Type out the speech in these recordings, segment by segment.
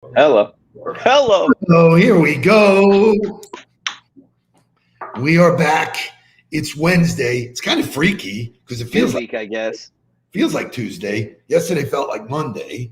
Hello. Hello. So here we go. We are back. It's Wednesday. It's kind of freaky because it feels Midweek, I guess. like Tuesday. Yesterday felt like Monday.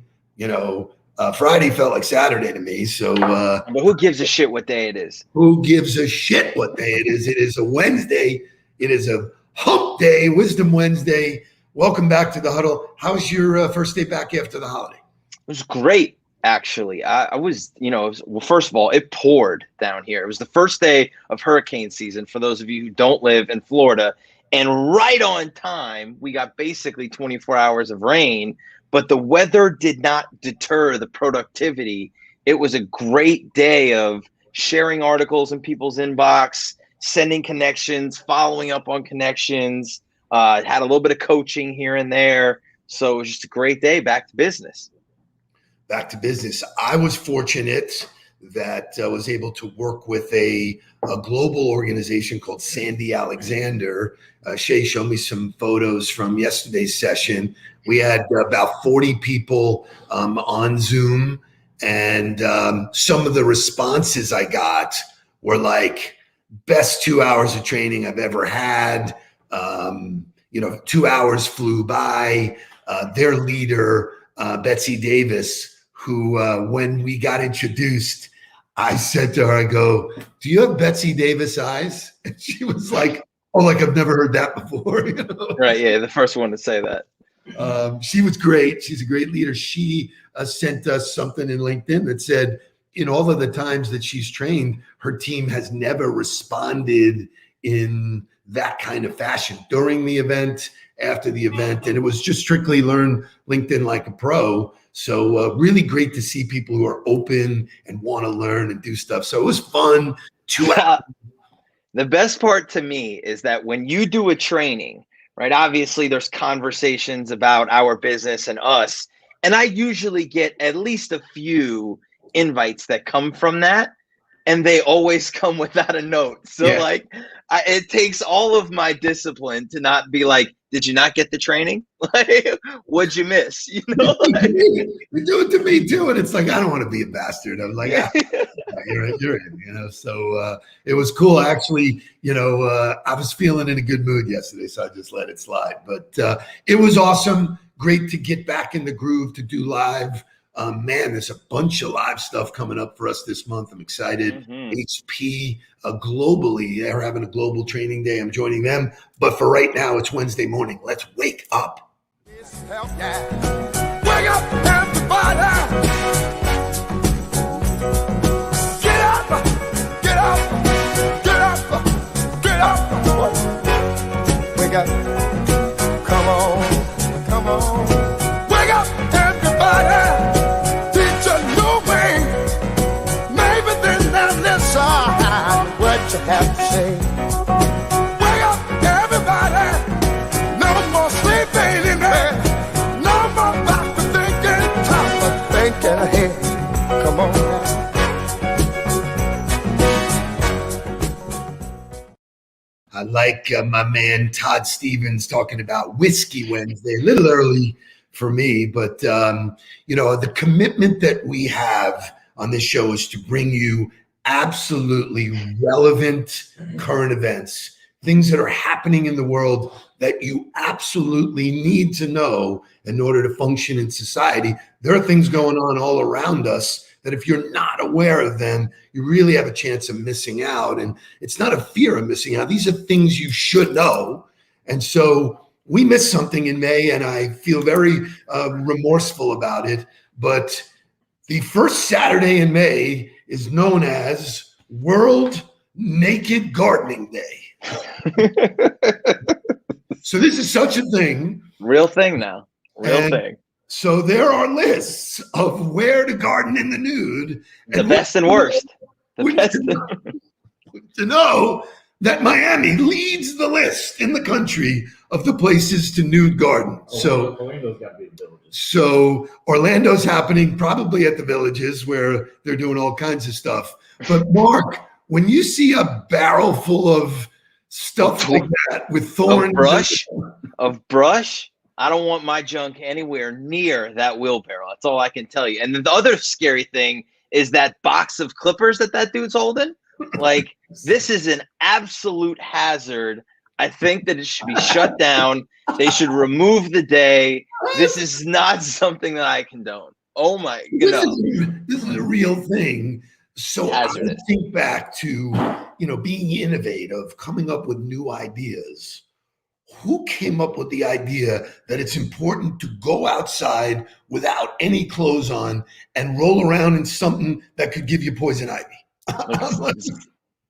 Friday felt like Saturday to me. So But who gives a shit what day it is? who gives a shit what day it is? It is a Wednesday. It is a hump day, Wisdom Wednesday. Welcome back to the Huddle. How's your first day back after the holiday? It was great, actually. I was, well, first of all, it poured down here. It was the first day of hurricane season for those of you who don't live in Florida. And right on time, we got basically 24 hours of rain, but the weather did not deter the productivity. It was a great day of sharing articles in people's inbox, sending connections, following up on connections, had a little bit of coaching here and there. So it was just a great day, back to business. Back to business. I was fortunate that I was able to work with a global organization called Sandy Alexander. Shay showed me some photos from yesterday's session. We had about 40 people on Zoom, and some of the responses I got were like, best 2 hours of training I've ever had. 2 hours flew by. Their leader, Betsy Davis, who when we got introduced, I said to her, I go, do you have Betsy Davis eyes? And she was like, oh, like I've never heard that before. Right, yeah, the first one to say that. She was great. She's a great leader. She sent us something in LinkedIn that said, in all of the times that she's trained, her team has never responded in that kind of fashion during the event, after the event. And it was just strictly learn LinkedIn like a pro. So really great to see people who are open and want to learn and do stuff. So it was fun. 2 hours. The best part to me is that when you do a training, right, obviously there's conversations about our business and us. And I usually get at least a few invites that come from that. And they always come without a note. So yeah. It takes all of my discipline to not be like, did you not get the training? Like, what'd you miss? You do it to me too. And it's like, I don't want to be a bastard. I'm like, you're in, So it was cool. Actually, I was feeling in a good mood yesterday, so I just let it slide. But it was awesome. Great to get back in the groove to do live. Man, there's a bunch of live stuff coming up for us this month. I'm excited. HP globally, they're having a global training day. I'm joining them. But for right now, it's Wednesday morning. Let's wake up. Wake up, everybody. Get up, get up, get up, get up. Wake up. Come on, come on. Wake up, everybody. What you have to say. Wake up, everybody. No more sleeping in bed. No more back to thinking, top of thinking ahead. Come on now. I like my man Todd Stevens talking about Whiskey Wednesday. A little early for me, but the commitment that we have on this show is to bring you absolutely relevant current events, things that are happening in the world that you absolutely need to know in order to function in society. There are things going on all around us that if you're not aware of them, you really have a chance of missing out. And it's not a fear of missing out. These are things you should know. And so we missed something in May, and I feel very remorseful about it. But the first Saturday in May is known as World Naked Gardening Day. So this is such a thing. Real thing now. Real thing. So there are lists of where to garden in the nude. The best and worst. The best to know that Miami leads the list in the country of the places to nude garden. So Orlando's got to be in Villages. So Orlando's happening probably at the Villages where they're doing all kinds of stuff. But Mark, when you see a barrel full of stuff like that with thorns, of brush, I don't want my junk anywhere near that wheelbarrow. That's all I can tell you. And then the other scary thing is that box of clippers that dude's holding. Like, this is an absolute hazard. I think that it should be shut down. They should remove the day. This is not something that I condone. Oh my God. This is a real thing. So Hazardous. I think back to, being innovative, coming up with new ideas. Who came up with the idea that it's important to go outside without any clothes on and roll around in something that could give you poison ivy?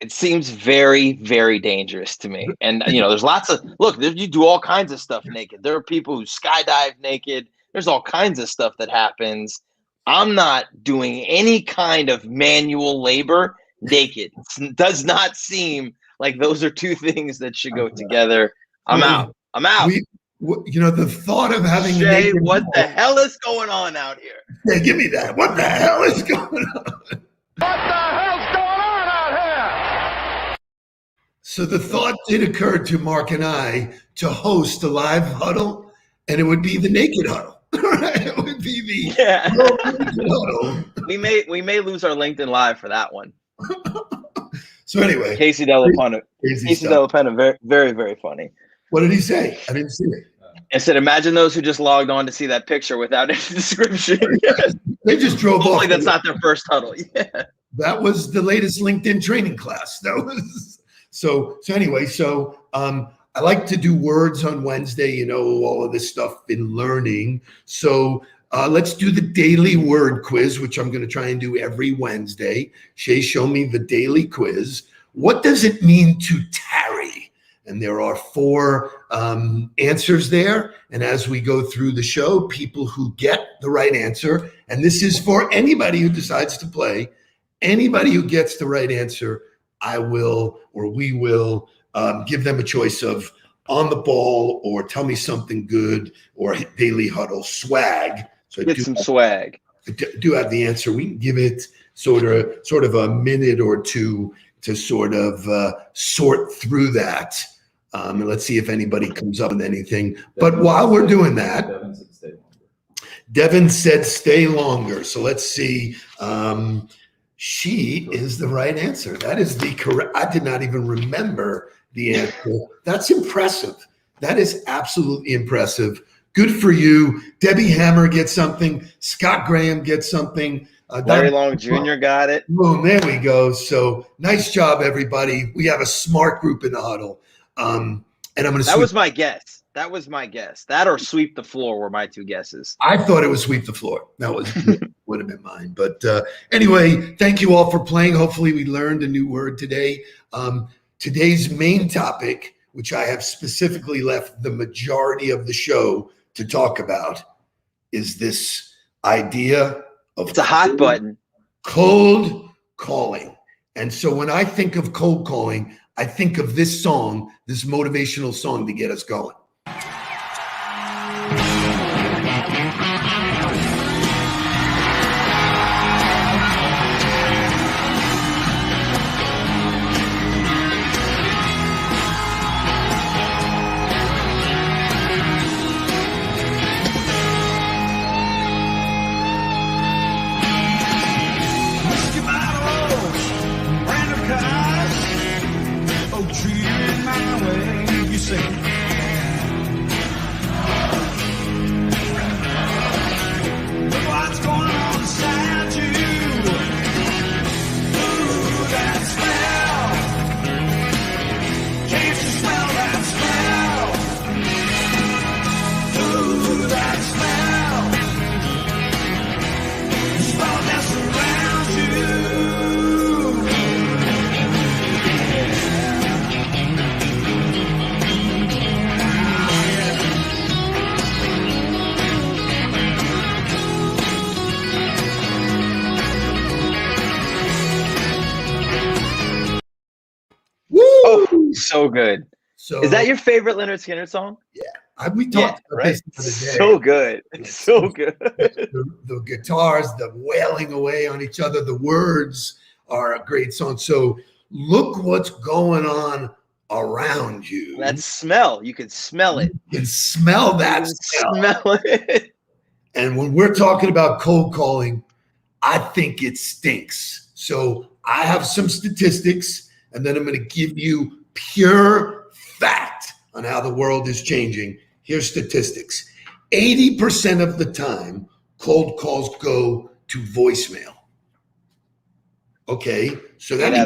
It seems very, very dangerous to me. And, there's lots of, you do all kinds of stuff naked. There are people who skydive naked. There's all kinds of stuff that happens. I'm not doing any kind of manual labor naked. It does not seem like those are two things that should go together. I'm out. The thought of having Shay, what the hell is going on out here? Hey, give me that. What the hell is going on? What the hell's going on out here? So the thought did occur to Mark and I to host a live huddle, and it would be the naked huddle. It would be the naked huddle. We may lose our LinkedIn Live for that one. So anyway, Casey Della Penna, very, very, very funny. What did he say? I didn't see it. I said, imagine those who just logged on to see that picture without any description. They just drove off. Hopefully that's not their first huddle. Yeah. That was the latest LinkedIn training class. That was so anyway. So I like to do words on Wednesday, all of this stuff in learning. So let's do the daily word quiz, which I'm going to try and do every Wednesday. Shay, show me the daily quiz. What does it mean to tarry? And there are 4 answers there. And as we go through the show, people who get the right answer, and this is for anybody who decides to play, anybody who gets the right answer, we will give them a choice of on the ball or tell me something good or daily huddle swag. So get some swag. I do have the answer. We can give it sort of a minute or two to sort of sort through that. And let's see if anybody comes up with anything. But while we're doing that, Devin said stay longer. So let's see. She is the right answer. That is the correct. I did not even remember the answer. That's impressive. That is absolutely impressive. Good for you. Debbie Hammer gets something. Scott Graham gets something. Larry Long Jr. got it. Boom, there we go. So nice job, everybody. We have a smart group in the huddle. And I'm going to. That was my guess. That or sweep the floor were my 2 guesses. I thought it was sweep the floor. That would have been mine. But anyway, thank you all for playing. Hopefully, we learned a new word today. Today's main topic, which I have specifically left the majority of the show to talk about, is this idea of it's a hot button. Cold calling. And so when I think of cold calling, I think of this song, this motivational song to get us going. So good. So is that your favorite Leonard Skinner song? Yeah, we talked about this the other day. So good. It's so good. The guitars, the wailing away on each other, the words are a great song. So look what's going on around you. That smell, you can smell it. You can smell that smell it. And when we're talking about cold calling, I think it stinks. So I have some statistics, and then I'm going to give you pure fact on how the world is changing. Here's statistics. 80% of the time, cold calls go to voicemail. Okay, so that 8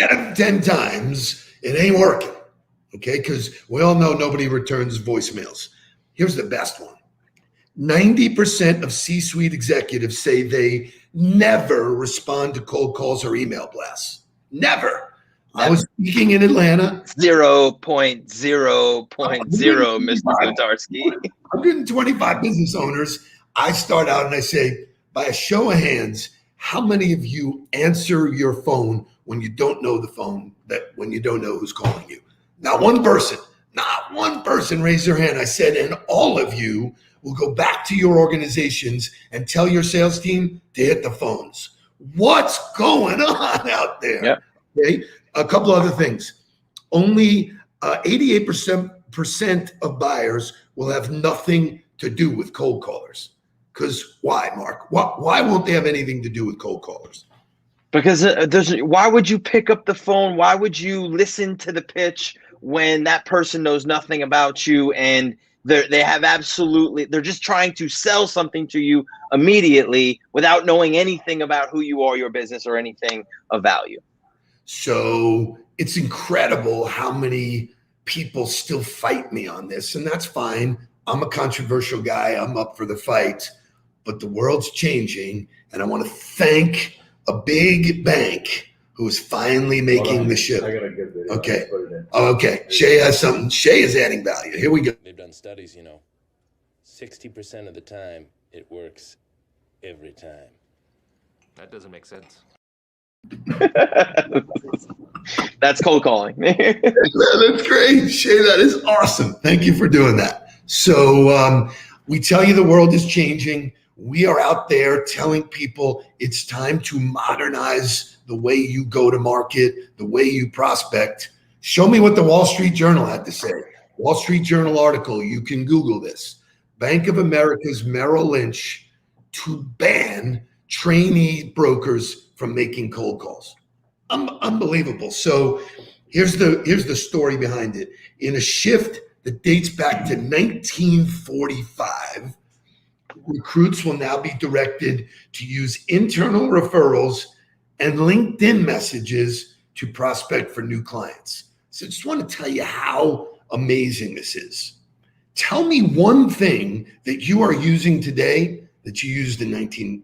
out of 10 times it ain't working. Okay, because we all know nobody returns voicemails. Here's the best one. 90% of C-suite executives say they never respond to cold calls or email blasts. Never. I was speaking in Atlanta. 0.0.0, Mr. Kotarski. 125 business owners. I start out and I say, by a show of hands, how many of you answer your phone when you don't know the phone, when you don't know who's calling you? Not one person raised their hand. I said, and all of you will go back to your organizations and tell your sales team to hit the phones. What's going on out there? Yep. Okay. A couple other things. Only 88% of buyers will have nothing to do with cold callers. Because why, Mark? Why won't they have anything to do with cold callers? Because why would you pick up the phone? Why would you listen to the pitch when that person knows nothing about you and they're just trying to sell something to you immediately without knowing anything about who you are, your business, or anything of value? So it's incredible how many people still fight me on this, and that's fine. I'm a controversial guy. I'm up for the fight, but the world's changing, and I want to thank a big bank who is finally making the shift. I got a good video. Okay. Okay. Shay has something. Shay is adding value. Here we go. They've done studies, 60% of the time it works every time. That doesn't make sense. That's cold calling. That's great. Shay, that is awesome. Thank you for doing that. So we tell you the world is changing. We are out there telling people it's time to modernize the way you go to market, the way you prospect. Show me what the Wall Street Journal had to say. Wall Street Journal article. You can Google this. Bank of America's Merrill Lynch to ban trainee brokers from making cold calls. Unbelievable. So here's the story behind it. In a shift that dates back to 1945, recruits will now be directed to use internal referrals and LinkedIn messages to prospect for new clients. So I just want to tell you how amazing this is. Tell me one thing that you are using today that was used in 19.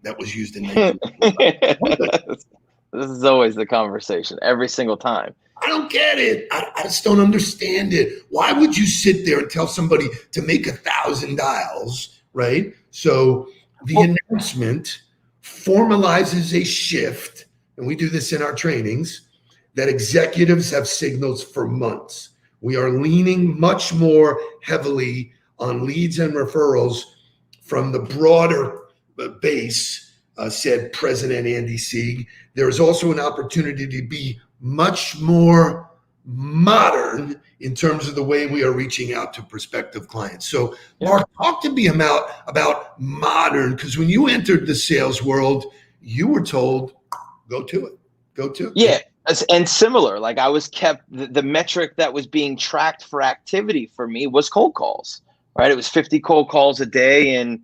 This is always the conversation every single time. I don't get it. I just don't understand it. Why would you sit there and tell somebody to make 1,000 dials, right? So the announcement formalizes a shift, and we do this in our trainings, that executives have signals for months. We are leaning much more heavily on leads and referrals from the broader base, said President Andy Sieg. There is also an opportunity to be much more modern in terms of the way we are reaching out to prospective clients. So, Mark, talk to me about modern, because when you entered the sales world, you were told, go to it. Yeah, and similar. Like I was kept, the metric that was being tracked for activity for me was cold calls, right? It was 50 cold calls a day, and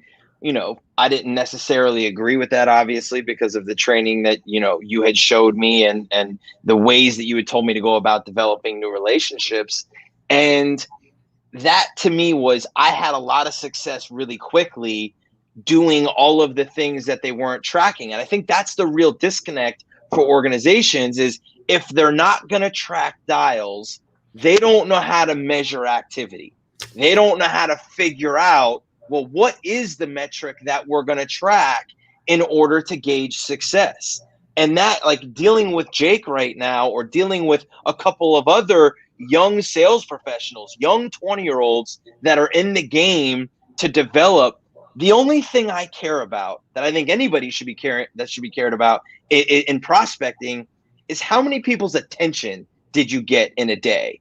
I didn't necessarily agree with that, obviously, because of the training that, you had showed me and the ways that you had told me to go about developing new relationships. And that to me was, I had a lot of success really quickly doing all of the things that they weren't tracking. And I think that's the real disconnect for organizations is if they're not going to track dials, they don't know how to measure activity. They don't know how to figure out, well, what is the metric that we're going to track in order to gauge success? And that, like dealing with Jake right now, or dealing with a couple of other young sales professionals, young 20-year-olds that are in the game to develop, the only thing I care about, that I think anybody should be cared about in prospecting, is how many people's attention did you get in a day?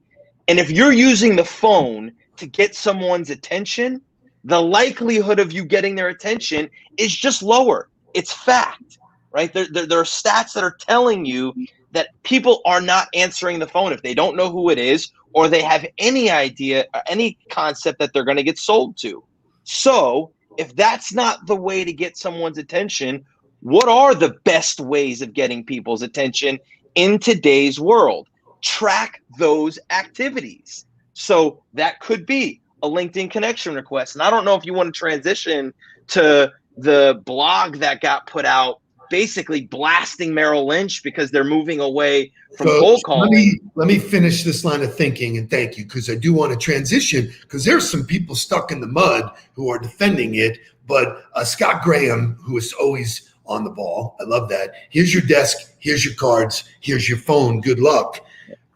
And if you're using the phone to get someone's attention, the likelihood of you getting their attention is just lower. It's fact, right? There are stats that are telling you that people are not answering the phone if they don't know who it is or they have any idea, any concept that they're going to get sold to. So if that's not the way to get someone's attention, what are the best ways of getting people's attention in today's world? Track those activities. So that could be a LinkedIn connection request. And I don't know if you want to transition to the blog that got put out basically blasting Merrill Lynch because they're moving away from cold calling. Let me finish this line of thinking, and thank you, because I do want to transition, because there's some people stuck in the mud who are defending it. But Scott Graham, who is always on the ball, I love that. Here's your desk, here's your cards, here's your phone, good luck.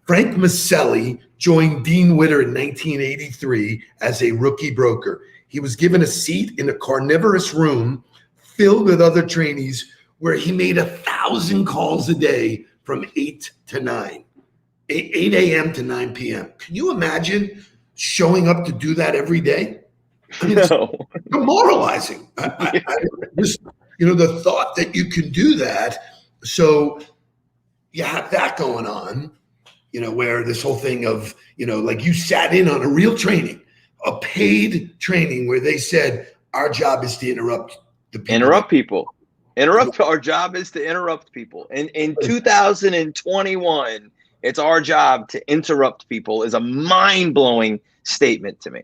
Frank Maselli joined Dean Witter in 1983 as a rookie broker. He was given a seat in a carnivorous room filled with other trainees where he made 1,000 calls a day from 8 a.m. to 9 p.m. Can you imagine showing up to do that every day? I mean, it's demoralizing. Just, the thought that you can do that. So you have that going on, where this whole thing of, like you sat in on a real training, a paid training where they said, our job is to interrupt the people. Our job is to interrupt people. In 2021, it's our job to interrupt people is a mind-blowing statement to me.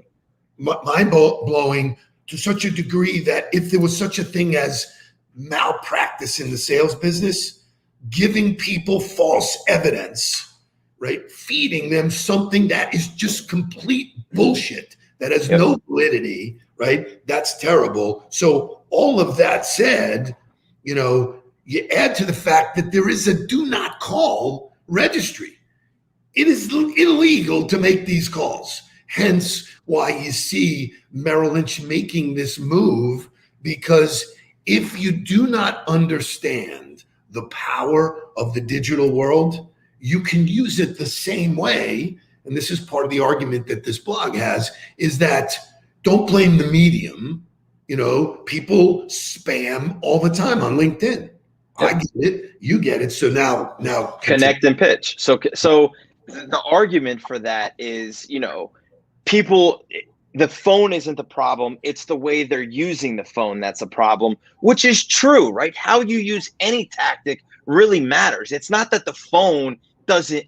Mind-blowing to such a degree that if there was such a thing as malpractice in the sales business, giving people false evidence, right? Feeding them something that is just complete bullshit, that has no validity, right? That's terrible. So all of that said, you add to the fact that there is a do not call registry. It is illegal to make these calls. Hence why you see Merrill Lynch making this move, because if you do not understand the power of the digital world, you can use it the same way. And this is part of the argument that this blog has, is that don't blame the medium. People spam all the time on LinkedIn. I get it. You get it. So now connect and pitch. So the argument for that is, people, the phone isn't the problem. It's the way they're using the phone that's a problem, which is true, right? How you use any tactic really matters. It's not that the phone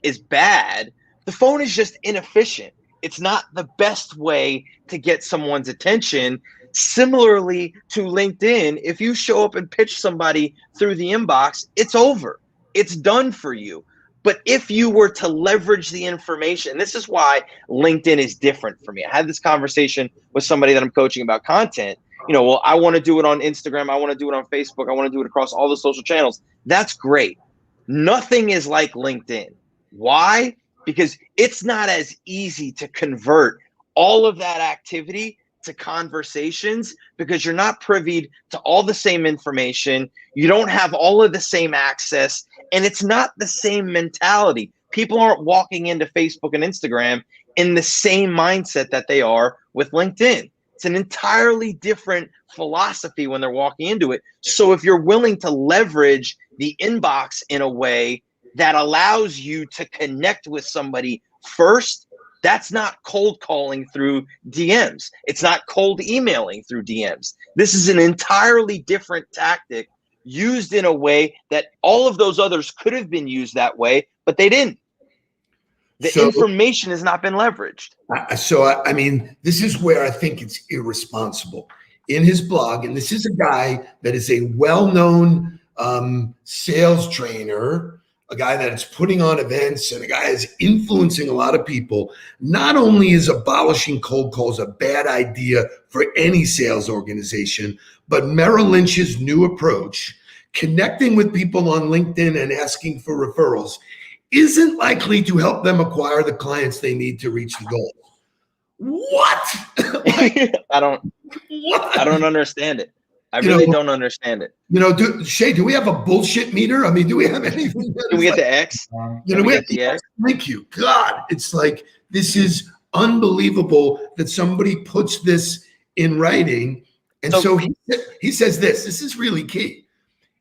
is bad. The phone is just inefficient. It's not the best way to get someone's attention. Similarly to LinkedIn, if you show up and pitch somebody through the inbox, it's over. It's done for you. But if you were to leverage the information, and this is why LinkedIn is different for me. I had this conversation with somebody that I'm coaching about content. I want to do it on Instagram. I want to do it on Facebook. I want to do it across all the social channels. That's great. Nothing is like LinkedIn. Why? Because it's not as easy to convert all of that activity to conversations, because you're not privy to all the same information. You don't have all of the same access, and it's not the same mentality. People aren't walking into Facebook and Instagram in the same mindset that they are with LinkedIn. It's an entirely different philosophy when they're walking into it. So if you're willing to leverage the inbox in a way that allows you to connect with somebody first, that's not cold calling through DMs. It's not cold emailing through DMs. This is an entirely different tactic used in a way that all of those others could have been used that way, but they didn't. The information has not been leveraged. I mean, this is where I think it's irresponsible. In his blog, and this is a guy that is a well-known sales trainer, a guy that is putting on events, and a guy is influencing a lot of people. Not only is abolishing cold calls a bad idea for any sales organization, but Merrill Lynch's new approach, connecting with people on LinkedIn and asking for referrals, isn't likely to help them acquire the clients they need to reach the goal. What? I don't understand it. I really don't understand it. Shay, do we have a bullshit meter? I mean, do we have anything? Can we get the X? We have the X. Thank you. God, it's like, this is unbelievable that somebody puts this in writing. And so he says this is really key.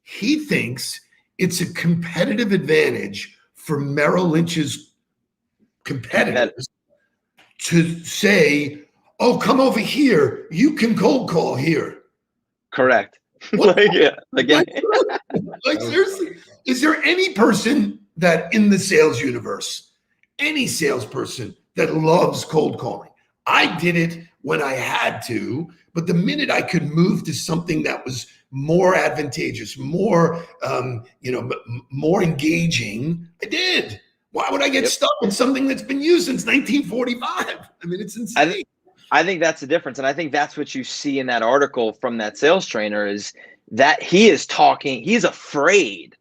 He thinks it's a competitive advantage for Merrill Lynch's competitors to say, oh, come over here. You can cold call here. Correct. Like, seriously, is there any person that in the sales universe, any salesperson that loves cold calling? I did it when I had to, but the minute I could move to something that was more advantageous, more, more engaging, I did. Why would I get stuck in something that's been used since 1945? I mean, it's insane. I think that's the difference. And I think that's what you see in that article from that sales trainer is that he's afraid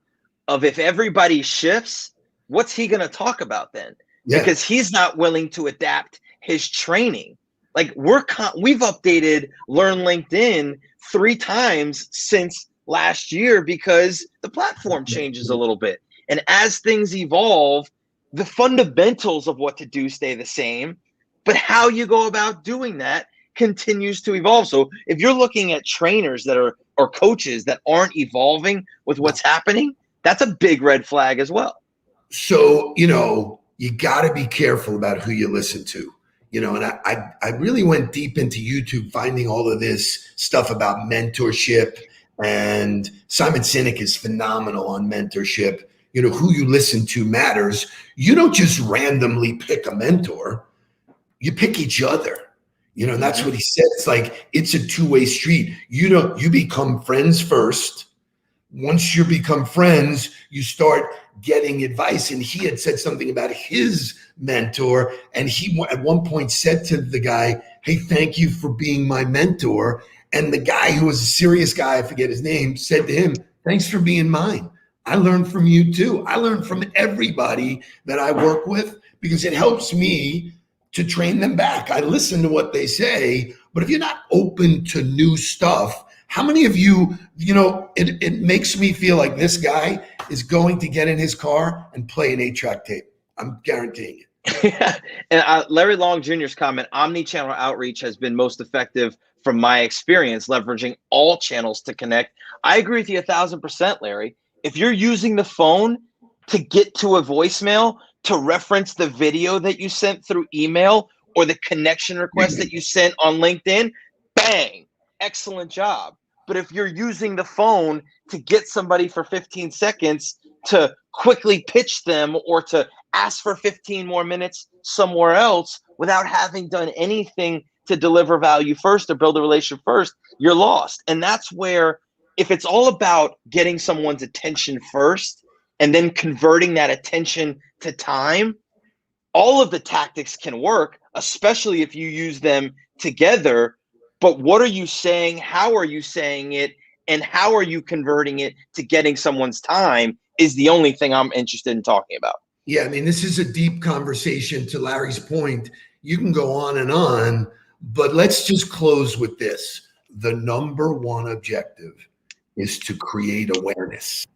of if everybody shifts, what's he going to talk about then? Yeah. Because he's not willing to adapt his training. Like we've updated Learn LinkedIn 3 times since last year because the platform changes a little bit. And as things evolve, the fundamentals of what to do stay the same, but how you go about doing that continues to evolve. So if you're looking at trainers that are or coaches that aren't evolving with what's happening, that's a big red flag as well. So, you got to be careful about who you listen to. And I really went deep into YouTube finding all of this stuff about mentorship, and Simon Sinek is phenomenal on mentorship. Who you listen to matters. You don't just randomly pick a mentor. You pick each other, and that's what he said. It's like, it's a two-way street. You become friends first. Once you become friends, you start getting advice. And he had said something about his mentor. And he at one point said to the guy, hey, thank you for being my mentor. And the guy who was a serious guy, I forget his name, said to him, thanks for being mine. I learned from you too. I learned from everybody that I work with because it helps me to train them back. I listen to what they say, but if you're not open to new stuff, how many of you, it makes me feel like this guy is going to get in his car and play an 8-track tape. I'm guaranteeing it. And Larry Long Jr.'s comment, omni-channel outreach has been most effective from my experience, leveraging all channels to connect. I agree with you 1,000%, Larry. If you're using the phone to get to a voicemail, to reference the video that you sent through email or the connection request that you sent on LinkedIn, bang, excellent job. But if you're using the phone to get somebody for 15 seconds to quickly pitch them or to ask for 15 more minutes somewhere else without having done anything to deliver value first or build a relationship first, you're lost. And that's where, if it's all about getting someone's attention first and then converting that attention to time, all of the tactics can work, especially if you use them together. But what are you saying? How are you saying it? And how are you converting it to getting someone's time is the only thing I'm interested in talking about. Yeah, I mean, this is a deep conversation. To Larry's point, you can go on, but let's just close with this. The number one objective is to create awareness,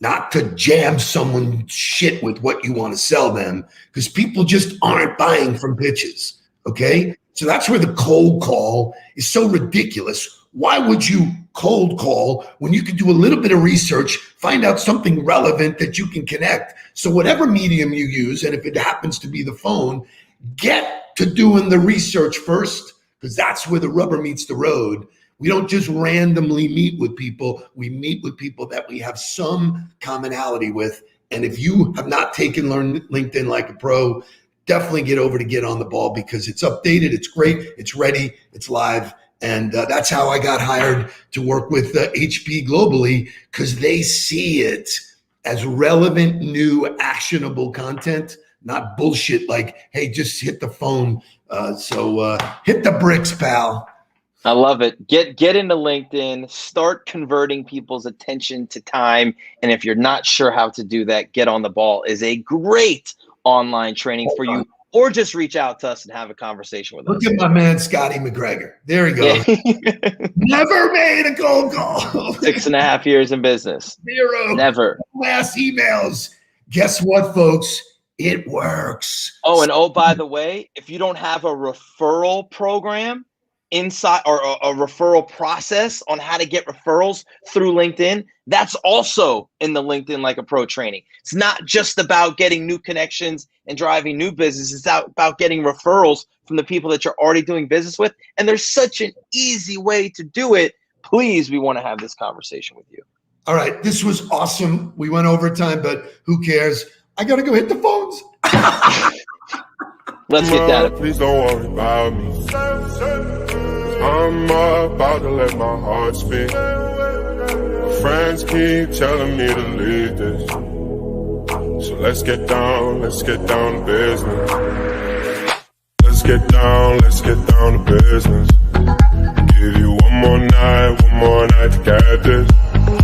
not to jam someone's shit with what you want to sell them, because people just aren't buying from pitches, okay? So that's where the cold call is so ridiculous. Why would you cold call when you can do a little bit of research, find out something relevant that you can connect? So whatever medium you use, and if it happens to be the phone, get to doing the research first, because that's where the rubber meets the road. We don't just randomly meet with people. We meet with people that we have some commonality with. And if you have not taken Learn LinkedIn Like a Pro, definitely get on the ball, because it's updated, it's great, it's ready, it's live. And that's how I got hired to work with HP globally, because they see it as relevant, new, actionable content, not bullshit like, hey, just hit the phone. So hit the bricks, pal. I love it. Get into LinkedIn, start converting people's attention to time. And if you're not sure how to do that, Get on the Ball is a great online training for you or just reach out to us and have a conversation with Look us. at my man, Scotty McGregor. There he goes. Yeah. Never made a cold call. 6.5 years in business. 0. Never. Last emails. Guess what, folks? It works. Oh, and by the way, if you don't have a referral program inside or a referral process on how to get referrals through LinkedIn, that's also in the LinkedIn Like a Pro training. It's not just about getting new connections and driving new business. It's about getting referrals from the people that you're already doing business with. And there's such an easy way to do it. Please, we want to have this conversation with you. All right. This was awesome. We went over time, but who cares? I got to go hit the phones. Let's get that. Please don't worry about me. I'm about to let my heart speak. My friends keep telling me to leave this. So let's get down to business. Let's get down to business. Give you one more night to get this.